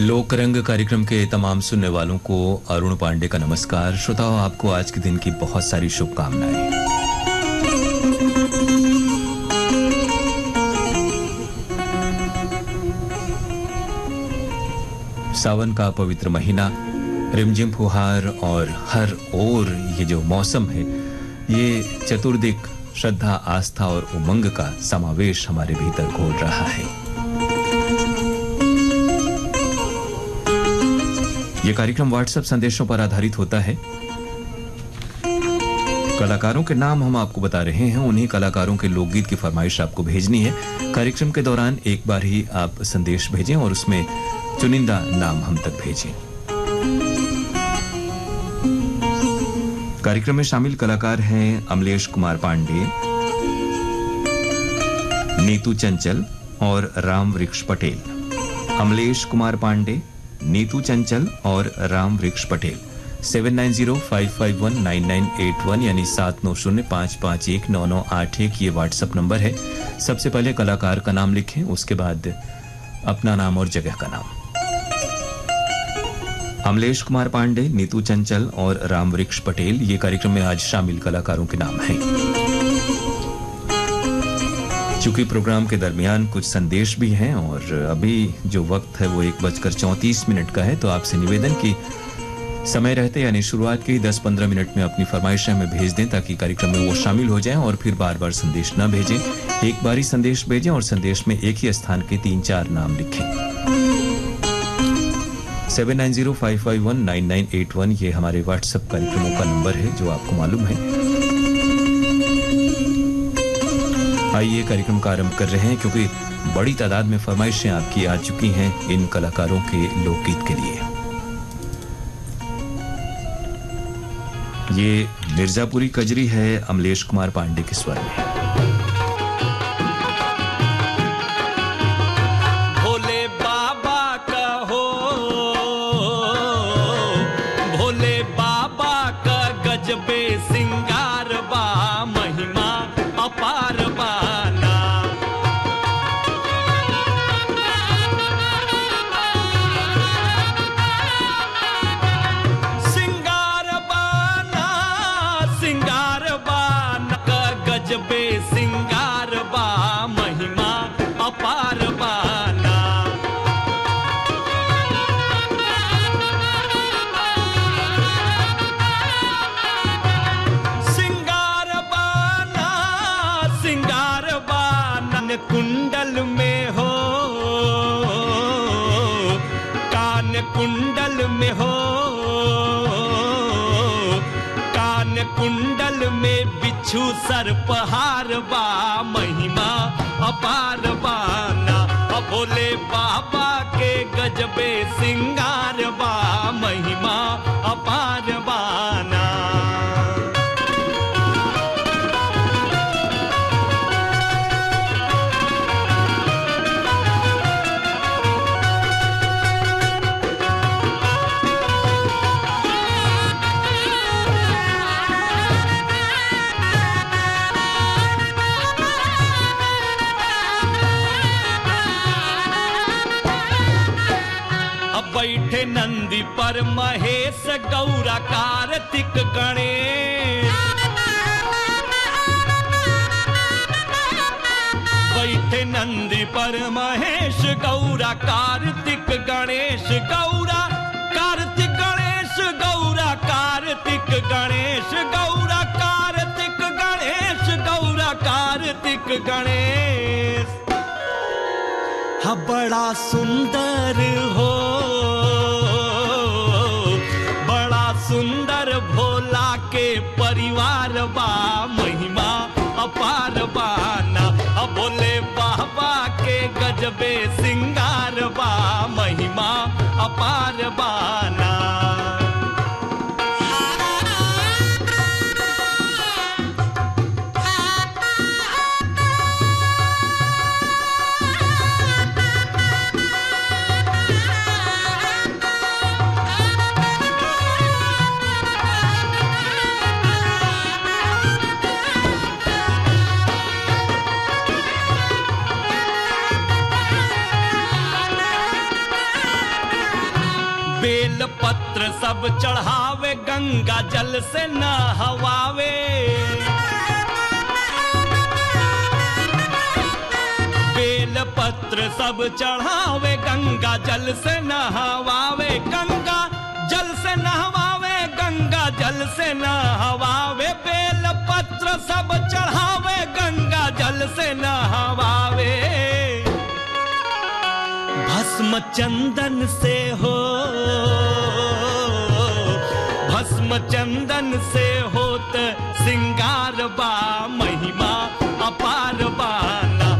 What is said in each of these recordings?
लोकरंग कार्यक्रम के तमाम सुनने वालों को अरुण पांडे का नमस्कार। श्रोताओं, आपको आज के दिन की बहुत सारी शुभकामनाएं। सावन का पवित्र महीना, रिमझिम फुहार और हर ओर ये जो मौसम है, ये चतुर्दिक श्रद्धा, आस्था और उमंग का समावेश हमारे भीतर घोल रहा है। ये कार्यक्रम व्हाट्सएप संदेशों पर आधारित होता है। कलाकारों के नाम हम आपको बता रहे हैं, उन्हीं कलाकारों के लोकगीत की फरमाइश आपको भेजनी है। कार्यक्रम के दौरान एक बार ही आप संदेश भेजें और उसमें चुनिंदा नाम हम तक भेजें। कार्यक्रम में शामिल कलाकार हैं अमलेश कुमार पांडे, नीतू चंचल और राम वृक्ष पटेल। अमलेश कुमार पांडे, नीतू चंचल और राम वृक्ष पटेल। 7905519981 यानी 7905519981 ये व्हाट्सएप नंबर है। सबसे पहले कलाकार का नाम लिखें, उसके बाद अपना नाम और जगह का नाम। अमलेश कुमार पांडे, नीतू चंचल और राम वृक्ष पटेल, ये कार्यक्रम में आज शामिल कलाकारों के नाम हैं। चूंकि प्रोग्राम के दरमियान कुछ संदेश भी हैं और अभी जो वक्त है वो 1:34 का है, तो आपसे निवेदन की समय रहते यानी शुरुआत के 10-15 मिनट में अपनी फरमाइशें हमें भेज दें ताकि कार्यक्रम में वो शामिल हो जाएं और फिर बार बार संदेश न भेजें। एक बार ही संदेश भेजें और संदेश में एक ही स्थान के 3-4 नाम लिखें। 7905519981 ये हमारे व्हाट्सएप कार्यक्रमों का नंबर है, जो आपको मालूम है। आइए कार्यक्रम का आरंभ कर रहे हैं, क्योंकि बड़ी तादाद में फरमाइशें आपकी आ चुकी हैं इन कलाकारों के लोकगीत के लिए। ये मिर्जापुरी कजरी है अमलेश कुमार पांडे के स्वर में। भोले बाबा का हो, भोले बाबा का गजबे सिंगार बा, महिमा अपार बाना। सिंगार बाना, सिंगार बाना का गजबे सिंगार बा, महिमा अपार बाना। सिंगार बाना, सिंगार बाना कुंडल में हो, कान कुंडल में हो, कान कुंडल में बिच्छू सर्पहार बा, महिमा अपार बाना। भोले बाबा के गजबे सिंगार बा, महिमा अपार बाना। बैठे नंदी पर महेश गौरा कार्तिक गणेश। बैठे नंदी पर महेश गौरा कार्तिक गणेश, गौरा कार्तिक गणेश, गौरा कार्तिक गणेश, गौरा कार्तिक गणेश, गौरा कार्तिक गणेश। हाँ बड़ा सुंदर हो, बड़ा सुंदर भोला के परिवार बा, महिमा अपार बाना। भोले बाबा के गजबे सिंगार बा, महिमा अपार बाना। सब चढ़ावे गंगा जल से नहवावे बेल पत्र सब चढ़ावे गंगा जल से नहवावे गंगा जल से नहवावे गंगा जल से नहवावे बेल पत्र सब चढ़ावे गंगा जल से नहवावे भस्म चंदन से हो भस्म चंदन से होत सिंगार बा महिमा अपार बाना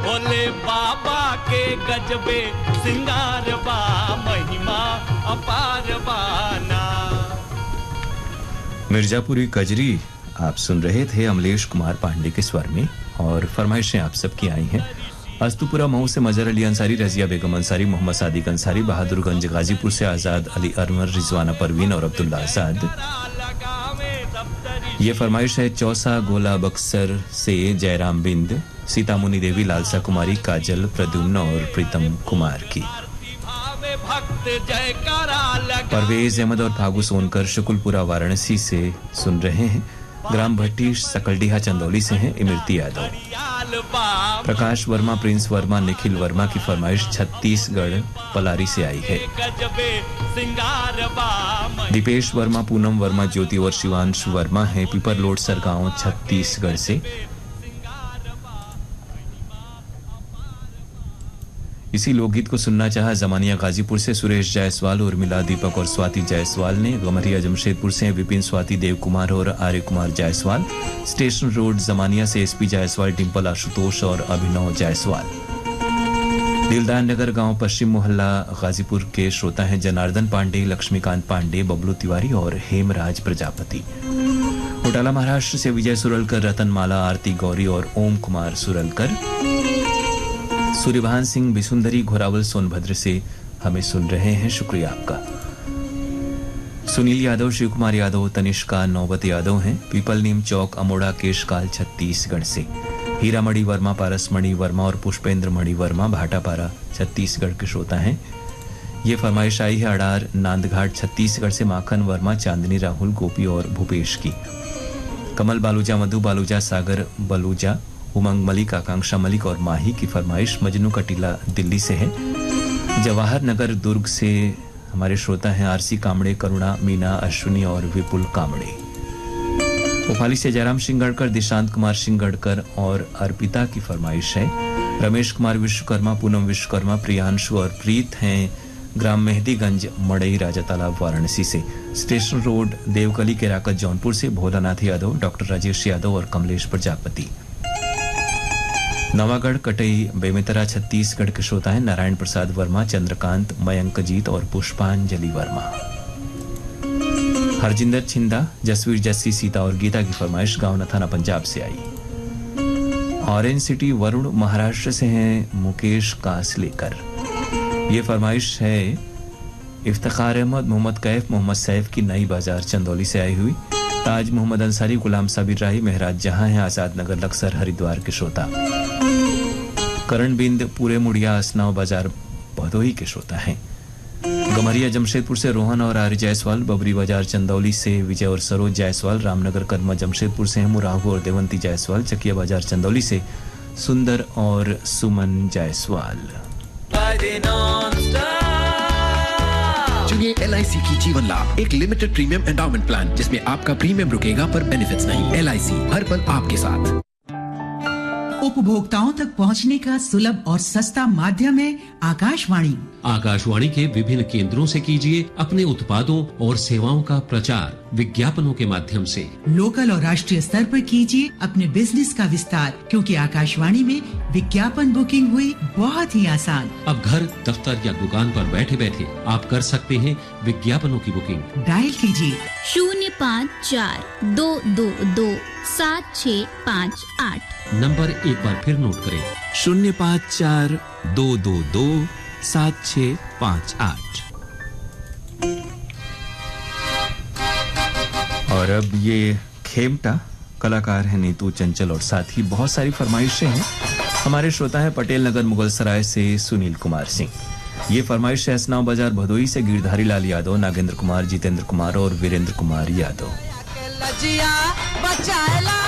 भोले बाबा के गजबे सिंगार बा महिमा अपार बाना। मिर्जापुरी कजरी आप सुन रहे थे अमलेश कुमार पांडे के स्वर में और फरमाइशें आप सबकी आई हैं। अस्तुपुरा मऊ से मजहर अली अंसारी, रजिया बेगम अंसारी, मोहम्मद सादिक अंसारी, बहादुरगंज गाजीपुर से आजाद अली अरमर, रिजवाना परवीन और अब्दुल्ला आजाद। ये फरमाइश है चौसा गोला बक्सर से जयराम बिंद, सीतामुनी देवी, लालसा कुमारी, काजल, प्रद्युम्न और प्रीतम कुमार की। परवेज अहमद और फागू सोनकर शुकुलपुरा वाराणसी से सुन रहे हैं। ग्राम भट्टी सकलडीहा चंदौली से हैं इमरती यादव। प्रकाश वर्मा, प्रिंस वर्मा, निखिल वर्मा की फरमाइश छत्तीसगढ़ पलारी से आई है। दीपेश वर्मा, पूनम वर्मा, ज्योति और शिवांश वर्मा हैं पीपरलोड सरगांव छत्तीसगढ़ से। इसी लोकगीत को सुनना चाहा जमानिया गाजीपुर से सुरेश जायसवाल, उर्मिला, दीपक और स्वाति जायसवाल ने। गमरिया जमशेदपुर से विपिन, स्वाति, देव कुमार और आर्य कुमार जायसवाल। स्टेशन रोड जमानिया से एसपी जायसवाल, डिंपल, आशुतोष और अभिनव जायसवाल। दिलदार नगर गांव पश्चिम मोहल्ला गाजीपुर के श्रोता हैं जनार्दन पांडे, लक्ष्मीकांत पांडे, बबलू तिवारी और हेमराज प्रजापति। घोटाला महाराष्ट्र से विजय सुरलकर, रतनमाला, आरती गौरी और ओम कुमार सुरलकर। सूर्यभान सिंह बिसुंदरी घोरावल सोनभद्र से हमें सुन रहे हैं, शुक्रिया आपका। सुनील यादव, शिव कुमार यादव, तनिष्का नौबत यादव हैं पीपल नीम चौक, अमोड़ा, केशकाल छत्तीसगढ़ से। हीरामणि वर्मा, पारसमणि वर्मा और पुष्पेंद्र मणि वर्मा भाटापारा छत्तीसगढ़ के श्रोता हैं। ये फरमाइश आई है अडार नांदघाट छत्तीसगढ़ से माखन वर्मा, चांदनी, राहुल, गोपी और भूपेश की। कमल बालूजा, मधु बालूजा, सागर बालूजा, उमंग मलिक, आकांक्षा मलिक और माही की फरमाइश मजनू कटीला दिल्ली से है। जवाहर नगर दुर्ग से हमारे श्रोता हैं आरसी कामड़े, करुणा, मीना, अश्विनी और विपुल कामड़े। भोपाली से जयराम सिंगड़कर, दिशांत कुमार सिंगड़कर और अर्पिता की फरमाइश है। रमेश कुमार विश्वकर्मा, पूनम विश्वकर्मा, प्रियांशु और प्रीत हैं ग्राम मेहदीगंज, मड़ई, राजा तालाब, वाराणसी से। स्टेशन रोड देवकली, केराकत, जौनपुर से भोलानाथ यादव, डॉक्टर राजेश यादव और कमलेश प्रजापति। नवागढ़ कटई बेमेतरा छत्तीसगढ़ के श्रोता हैं नारायण प्रसाद वर्मा, चंद्रकांत, मयंक जीत और पुष्पांजलि वर्मा। हरजिंदर छिंदा, जसवीर जस्सी, सीता और गीता की फरमाइश गांव नथाना पंजाब से आई। ऑरेंज सिटी वरुण महाराष्ट्र से हैं मुकेश कासलेकर। ये फरमाइश है इफ्तिखार अहमद, मोहम्मद कैफ, मोहम्मद सैफ की नई बाजार चंदौली से आई हुई। ताज मोहम्मद अंसारी, गुलाम साबिर राही, मेहराज जहां हैं आजाद नगर लक्सर हरिद्वार के श्रोता। करण बिंद, पूरे मुड़िया, असनाव बाजार भदोही के श्रोता हैं। गमरिया जमशेदपुर से रोहन और आर्य जायसवाल, बबरी बाजार चंदौली से विजय और सरोज जायसवाल, रामनगर कदमा जमशेदपुर से हेमू राहू और देवंती जायसवाल, चकिया बाजार चंदौली से सुंदर और सुमन जायसवाल। चुनिए LIC की जीवन लाभ, एक लिमिटेड प्रीमियम एंडाउमेंट प्लान जिसमें आपका प्रीमियम रुकेगा पर बेनिफिट्स नहीं। LIC हर पल आपके साथ। उपभोक्ताओं तक पहुंचने का सुलभ और सस्ता माध्यम है आकाशवाणी। आकाशवाणी के विभिन्न केंद्रों से कीजिए अपने उत्पादों और सेवाओं का प्रचार विज्ञापनों के माध्यम से। लोकल और राष्ट्रीय स्तर पर कीजिए अपने बिजनेस का विस्तार, क्योंकि आकाशवाणी में विज्ञापन बुकिंग हुई बहुत ही आसान। अब घर, दफ्तर या दुकान पर बैठे बैठे आप कर सकते हैं विज्ञापनों की बुकिंग। डायल कीजिए 054-222-7658। नंबर एक बार फिर नोट करें 054-222-7658। और अब ये खेमटा कलाकार है नीतू चंचल और साथ ही बहुत सारी फरमाइशें हैं। हमारे श्रोता हैं पटेल नगर मुगलसराय से सुनील कुमार सिंह। ये फरमाइश है असनाव बाजार भदोई से गिरधारी लाल यादव, नागेंद्र कुमार, जितेंद्र कुमार और वीरेंद्र कुमार यादव। लजिया बचाएला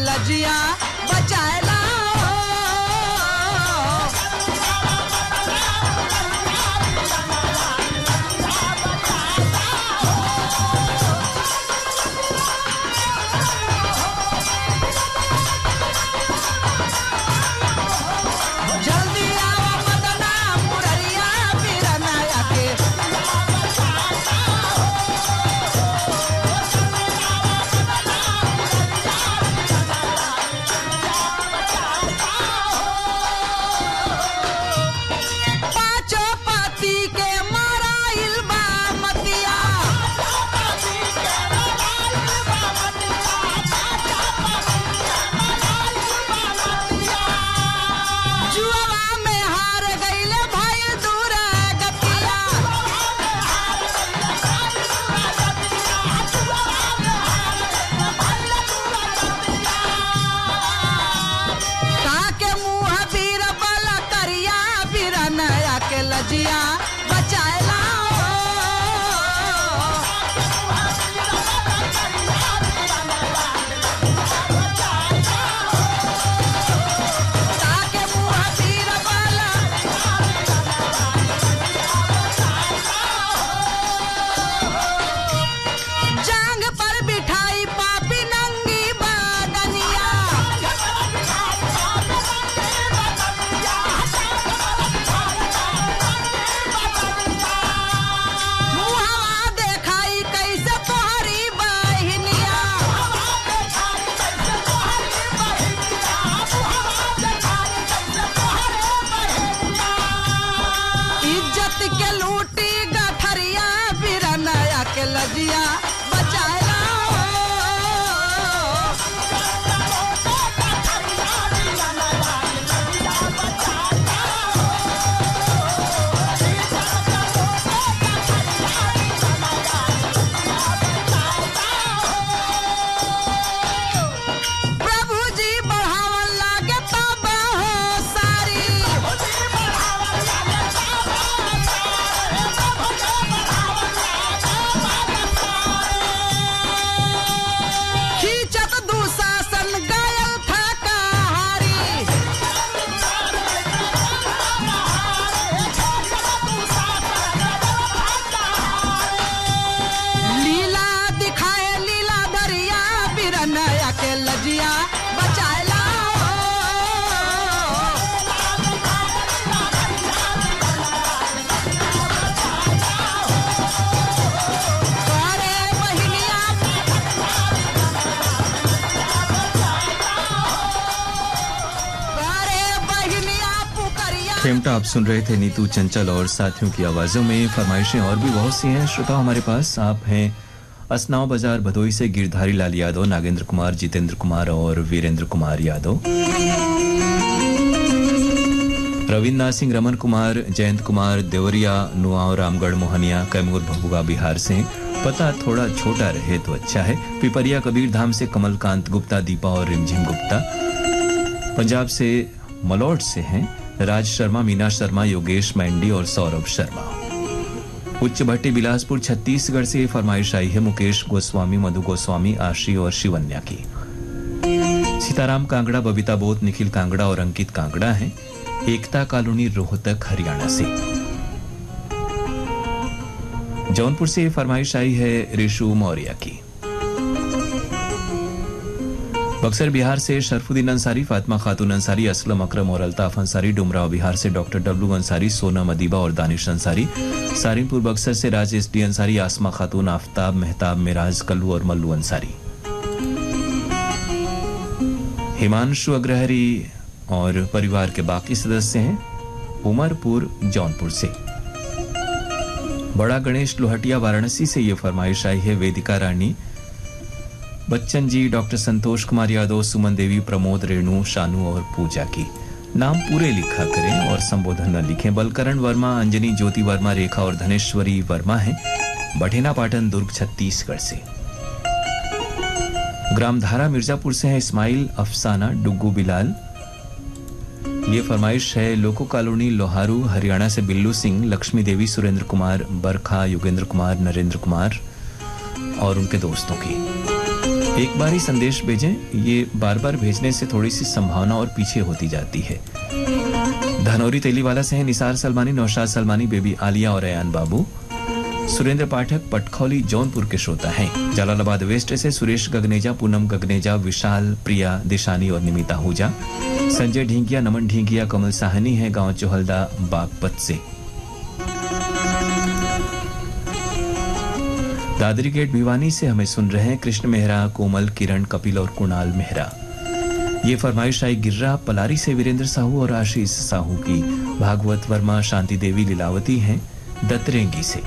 लजिया बचाएला जल्दी आवा मदना मुररिया बिरनया के लजिया बचाएला ताके मुँह पीर बाला जांग पर बिठाई पापी नंगी बादनिया के लूटी गठरिया बिरनया के लजिया बचाएला प्रभु जी बढ़ावन लागे तब हो सारी खींचत दुशासन गायल था कहारी लीला दिखाए लीला धरिया बिरनया के लजिया बचाएला करे बहिनिया खेमटा आप सुन रहे थे नीतू चंचल और साथियों की आवाजों में। फरमाइशें और भी बहुत सी हैं श्रोता हमारे पास। आप हैं असनाव बाजार भदोई से गिरधारी लाल यादव, नागेंद्र कुमार, जितेंद्र कुमार और वीरेंद्र कुमार यादव। रविंद्र सिंह, रमन कुमार, जयंत कुमार, देवरिया, नुआव, रामगढ़, मोहनिया, कैमूर, भभुगा बिहार से। पता थोड़ा छोटा रहे तो अच्छा है। पिपरिया कबीर धाम से कमलकांत गुप्ता, दीपा और रिमझिम गुप्ता। पंजाब से मलौट से हैं राज शर्मा, मीना शर्मा, योगेश मैंडी और सौरभ शर्मा। उच्च भट्टी बिलासपुर छत्तीसगढ़ से फरमाइश आई है मुकेश गोस्वामी, मधु गोस्वामी, आशी और शिवन्या की। सीताराम कांगड़ा, बबीता बोत, निखिल कांगड़ा और अंकित कांगड़ा हैं। एकता कॉलोनी, रोहतक, हरियाणा से। जौनपुर से फरमाइश आई है रिशु मौर्य की। बक्सर बिहार से शरफुद्दीन अंसारी, फातिमा खातून अंसारी, असलम अकरम और अल्ताफ अंसारी। डुमराव बिहार से डॉक्टर डब्लू अंसारी, सोनम अदीबा और दानिश अंसारी। सारिनपुर बक्सर से राजेश डी अंसारी, आसमा खातून, आफ्ताब मेहताब, मिराज कल्लू और मल्लू अंसारी। हिमांशु अग्रहरी और परिवार के बाकी सदस्य हैं उमरपुर जौनपुर से। बड़ा गणेश लोहटिया वाराणसी से ये फरमाइश आई है वेदिका रानी, बच्चन जी, डॉक्टर संतोष कुमार यादव, सुमन देवी, प्रमोद, रेणु, शानू और पूजा की। नाम पूरे लिखा करें और संबोधन न लिखें। बलकरण वर्मा, अंजनी ज्योति वर्मा, रेखा और धनेश्वरी वर्मा हैं बठेना पाटन दुर्ग छत्तीसगढ़ से। ग्रामधारा मिर्जापुर से हैं इस्माइल, अफसाना, डुग्गू बिलाल। ये फरमाइश है लोको कॉलोनी लोहारू हरियाणा से बिल्लू सिंह, लक्ष्मी देवी, सुरेंद्र कुमार, बरखा, योगेंद्र कुमार, नरेंद्र कुमार और उनके दोस्तों की। एक बार ही संदेश भेजें, ये बार बार भेजने से थोड़ी सी संभावना और पीछे होती जाती है। धनौरी तेलीवाला से हैं निसार सलमानी, नौशाद सलमानी, बेबी आलिया और अयान बाबू। सुरेंद्र पाठक पटखौली जौनपुर के श्रोता हैं। जलालाबाद वेस्ट से सुरेश गगनेजा, पूनम गगनेजा, विशाल, प्रिया, दिशानी और निमिता हुजा। संजय ढींगिया, नमन ढींगिया, कमल साहनी है गांव चोहलदा बागपत से। दादरी गेट भिवानी से हमें सुन रहे हैं कृष्ण मेहरा, कोमल, किरण, कपिल और कुणाल मेहरा। ये फरमाइश आई गिर्रा पलारी से वीरेंद्र साहू और आशीष साहू की। भागवत वर्मा, शांति देवी, लीलावती हैं दतरेंगी से।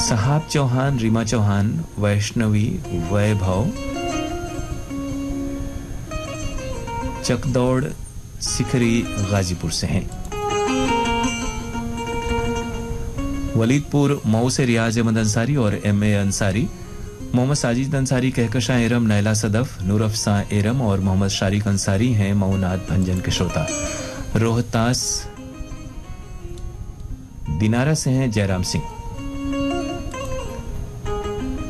साहब चौहान, रीमा चौहान, वैष्णवी, वैभव, चकदौड़, सिखरी, गाजीपुर से हैं। वलीदपुर मऊ से रियाज अहमद अंसारी और एम.ए. अंसारी। मोहम्मद साजिद अंसारी, कहकशां एरम, नैला सदफ, नूर अफसा एरम और मोहम्मद शारिक अंसारी हैं मऊनाथ भंजन के श्रोता। रोहतास दिनारा से हैं जयराम सिंह।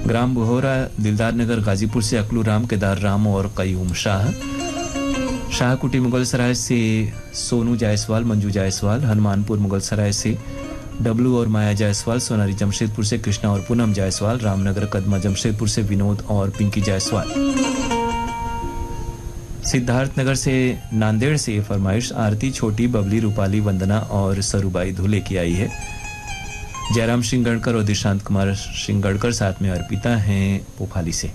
ग्राम बुहोरा, दिलदार नगर, गाजीपुर से अकलू राम, केदार राम और कयूम शाह। शाहकुटी मुगल सराय से सोनू जायसवाल, मंजू जायसवाल। हनुमानपुर मुगल सराय से डब्लू और माया जायसवाल। सोनारी जमशेदपुर से कृष्णा और पूनम जायसवाल। रामनगर कदमा जमशेदपुर से विनोद और पिंकी जायसवाल। सिद्धार्थ नगर से नांदेड़ से ये फरमाइश आरती, छोटी, बबली, रूपाली, वंदना और सरुबाई धुले की आई है। जयराम सिंगड़कर और दिशांत कुमार सिंगड़कर, साथ में अर्पिता हैं पोफाली से।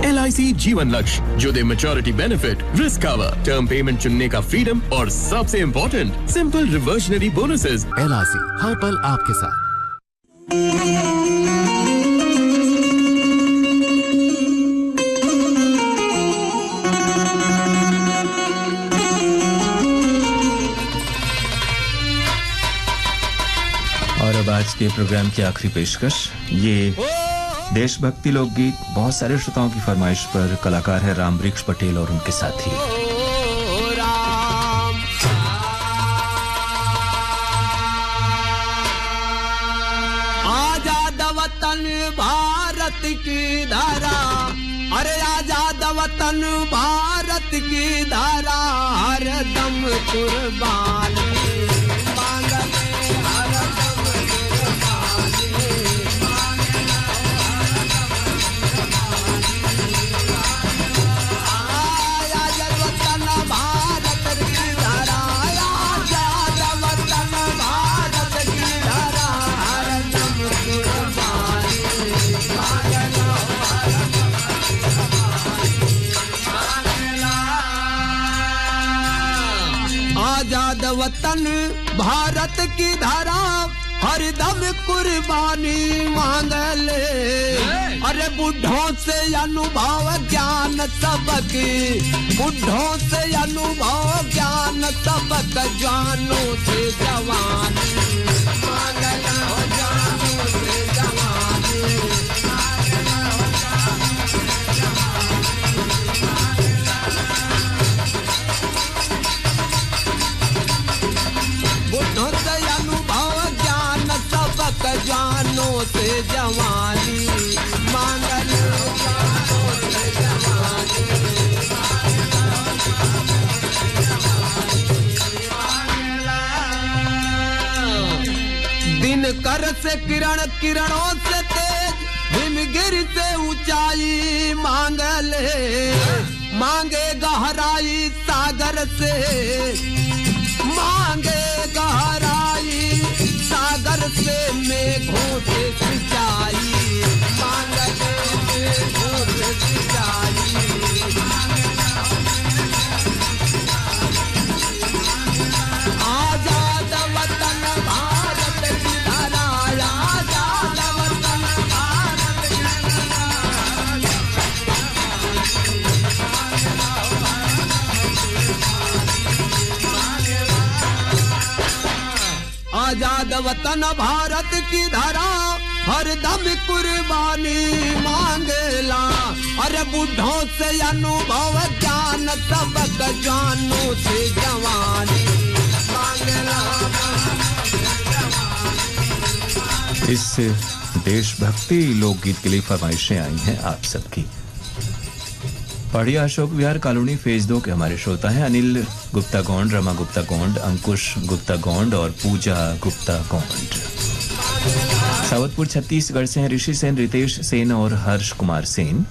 LIC जीवन लक्ष्य जो दे maturity benefit, risk cover, term payment चुनने का फ्रीडम और सबसे important simple reversionary bonuses. LIC हर पल आपके साथ। और अब आज के प्रोग्राम की आखिरी पेशकश, ये देशभक्ति लोकगीत बहुत सारे श्रोताओं की फरमाइश पर। कलाकार है राम वृक्ष पटेल और उनके साथी। आजाद वतन भारत की धारा, अरे आजाद वतन भारत की धारा, हर दम कुर्बान वतन भारत की धारा, हर दम कुर्बानी मांग ले। अरे बुढ़ों से अनुभव ज्ञान सबक, बुढ़ों से अनुभव ज्ञान सबक, जवानों से जवानी मांग लो, जवानों से जवानी। बुढ़ों से अनुभव ज्ञान सबक, जवानों से जवानी मांग लो, जवानों से जवानी। दिन दिनकर से किरण, किरणों से तेज, हिमगिर से ऊंचाई मांग ले, मांगे गहराई सागर से, मांगे गहराई सागर से, मेघों से सिंचाई मांगते मेघों से सिंचाई। आजाद वतन भारत की धरा, आजाद वतन भारत की धरा, आजाद वतन भारत की धरा, हर दम कुर्बानी मांगेला। अरे बुढ़ों से अनुभव ज्ञान, सबक जानों से जवानी मांगेला। इस देशभक्ति लोकगीत के लिए फरमाइशें आई हैं आप सबकी। पढ़िया अशोक विहार कॉलोनी फेज 2 के हमारे श्रोता हैं अनिल गुप्ता गोंड, रमा गुप्ता गोंड, अंकुश गुप्ता गोंड और पूजा गुप्ता गोंड। सावतपुर छत्तीसगढ़ से हैं ऋषि सेन, रितेश सेन और हर्ष कुमार सेन।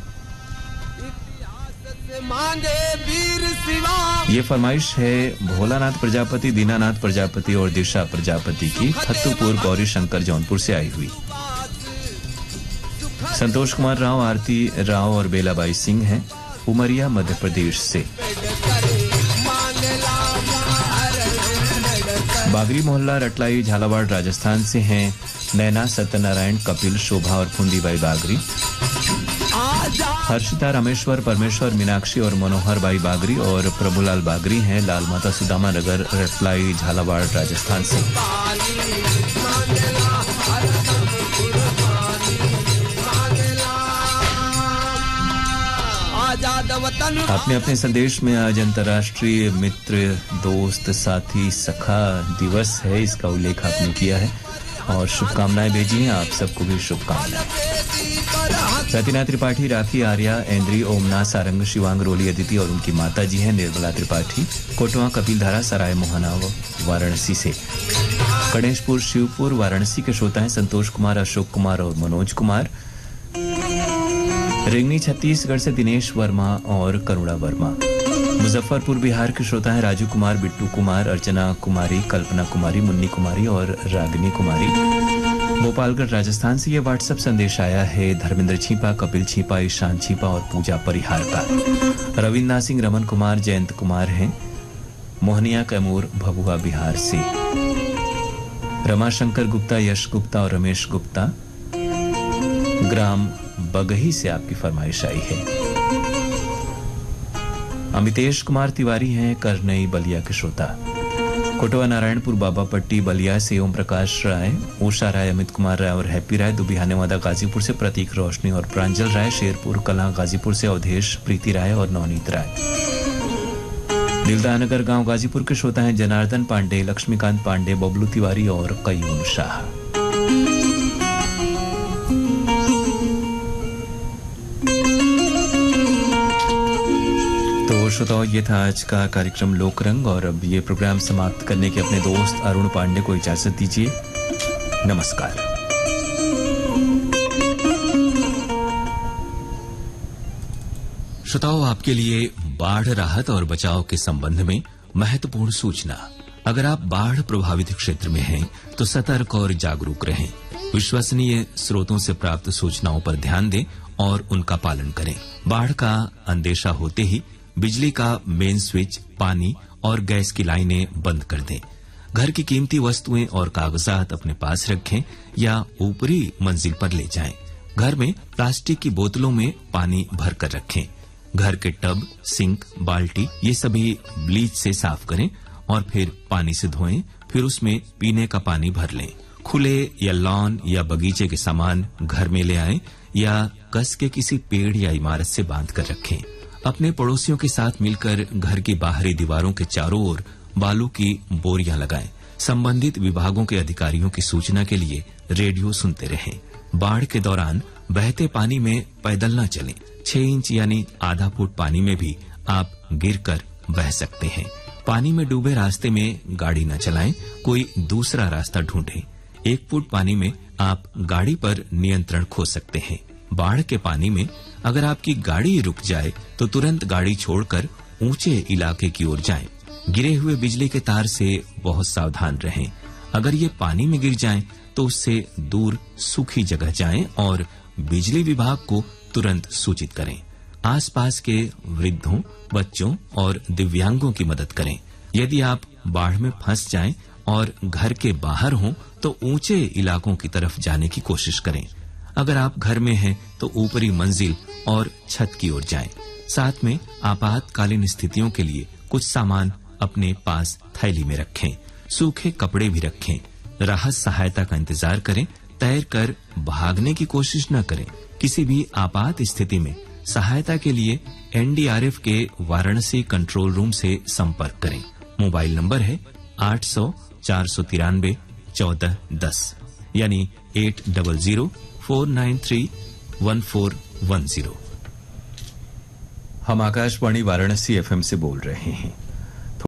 ये फरमाइश है भोलानाथ प्रजापति, दीनानाथ प्रजापति और दिशा प्रजापति की, फत्तूपुर गौरी शंकर जौनपुर से आई हुई। संतोष कुमार राव, आरती राव और बेलाबाई सिंह हैं उमरिया मध्य प्रदेश से। बागरी मोहल्ला रटलाई झालावाड़ राजस्थान से हैं नैना, सत्यनारायण, कपिल, शोभा और फुंदीबाई बागरी। हर्षिता, रामेश्वर, परमेश्वर, मीनाक्षी और मनोहर बाई बागरी और प्रभुलाल बागरी हैं लाल माता सुदामा नगर रटलाई झालावाड़ राजस्थान से। आपने अपने संदेश में आज अंतर्राष्ट्रीय मित्र, दोस्त, साथी, सखा दिवस है, इसका उल्लेख आपने किया है और शुभकामनाएं भेजी हैं। आप सबको भी शुभकामनाएं। रतिना त्रिपाठी, राखी, आर्या, ऐन्द्री, ओमना, सारंग, शिवांग, रोली, अदिति और उनकी माता जी हैं निर्मला त्रिपाठी, कोटवा, कपिलधारा, सराय मोहना वाराणसी से। गणेशपुर, शिवपुर, वाराणसी के श्रोता हैं संतोष कुमार, अशोक कुमार और मनोज कुमार। रिंगनी छत्तीसगढ़ से दिनेश वर्मा और करुणा वर्मा। मुजफ्फरपुर बिहार के श्रोता हैं राजू कुमार, बिट्टू कुमार, अर्चना कुमारी, कल्पना कुमारी, मुन्नी कुमारी और रागिनी कुमारी। भोपालगढ़ राजस्थान से ये व्हाट्सएप संदेश आया है धर्मेंद्र छीपा, कपिल छीपा, ईशान छीपा और पूजा परिहार का। रविंद्र सिंह, रमन कुमार, जयंत कुमार हैं मोहनिया कैमूर भभुआ बिहार से। रमाशंकर गुप्ता, यश गुप्ता और रमेश गुप्ता ग्राम बगही से आपकी फरमाइश आई है। अमितेश कुमार तिवारी हैं करनई बलिया के श्रोता। कोटवा नारायणपुर, बाबा पट्टी बलिया से ओम प्रकाश राय, उषा राय, अमित कुमार राय और हैप्पी राय। दुबिहाने वादा गाजीपुर से प्रतीक रोशनी और प्रांजल राय। शेरपुर कला गाजीपुर से अवधेश, प्रीति राय और नवनीत राय। दिलदानगर गांव गाजीपुर के श्रोता हैं जनार्दन पांडे, लक्ष्मीकांत पांडे, बबलू तिवारी और कयूम शाह। श्रोताओं, ये था आज का कार्यक्रम लोकरंग और अब ये प्रोग्राम समाप्त करने के अपने दोस्त अरुण पांडे को इजाजत दीजिए। नमस्कार। श्रोताओं, आपके लिए बाढ़ राहत और बचाव के संबंध में महत्वपूर्ण सूचना। अगर आप बाढ़ प्रभावित क्षेत्र में हैं तो सतर्क और जागरूक रहें। विश्वसनीय स्रोतों से प्राप्त सूचनाओं पर ध्यान दें और उनका पालन करें। बाढ़ का अंदेशा होते ही बिजली का मेन स्विच, पानी और गैस की लाइनें बंद कर दें। घर की कीमती वस्तुएं और कागजात अपने पास रखें या ऊपरी मंजिल पर ले जाएं। घर में प्लास्टिक की बोतलों में पानी भर कर रखें। घर के टब, सिंक, बाल्टी ये सभी ब्लीच से साफ करें और फिर पानी से धोएं। फिर उसमें पीने का पानी भर लें। खुले या लॉन या बगीचे के सामान घर में ले आएं या कस के किसी पेड़ या इमारत से बांध कर रखें। अपने पड़ोसियों के साथ मिलकर घर की बाहरी दीवारों के चारों ओर बालू की बोरियां लगाएं। संबंधित विभागों के अधिकारियों की सूचना के लिए रेडियो सुनते रहें। बाढ़ के दौरान बहते पानी में पैदल न चलें। 6 इंच यानी आधा फुट पानी में भी आप गिरकर बह सकते हैं। पानी में डूबे रास्ते में गाड़ी न चलाएं, कोई दूसरा रास्ता ढूंढें। 1 फुट पानी में आप गाड़ी पर नियंत्रण खो सकते हैं। बाढ़ के पानी में अगर आपकी गाड़ी रुक जाए तो तुरंत गाड़ी छोड़कर ऊंचे इलाके की ओर जाएं। गिरे हुए बिजली के तार से बहुत सावधान रहें। अगर ये पानी में गिर जाएं तो उससे दूर सूखी जगह जाएं और बिजली विभाग को तुरंत सूचित करें। आसपास के वृद्धों, बच्चों और दिव्यांगों की मदद करें। यदि आप बाढ़ में फंस जाएं और घर के बाहर हों तो ऊंचे इलाकों की तरफ जाने की कोशिश करें। अगर आप घर में हैं तो ऊपरी मंजिल और छत की ओर जाएं। साथ में आपातकालीन स्थितियों के लिए कुछ सामान अपने पास थैली में रखें। सूखे कपड़े भी रखें। राहत सहायता का इंतजार करें। तैर कर भागने की कोशिश न करें। किसी भी आपात स्थिति में सहायता के लिए एनडीआरएफ के वाराणसी कंट्रोल रूम से संपर्क करें। मोबाइल नंबर है 800-493-1410 यानी 800-493-1410। हम आकाशवाणी वाराणसी एफएम से बोल रहे हैं।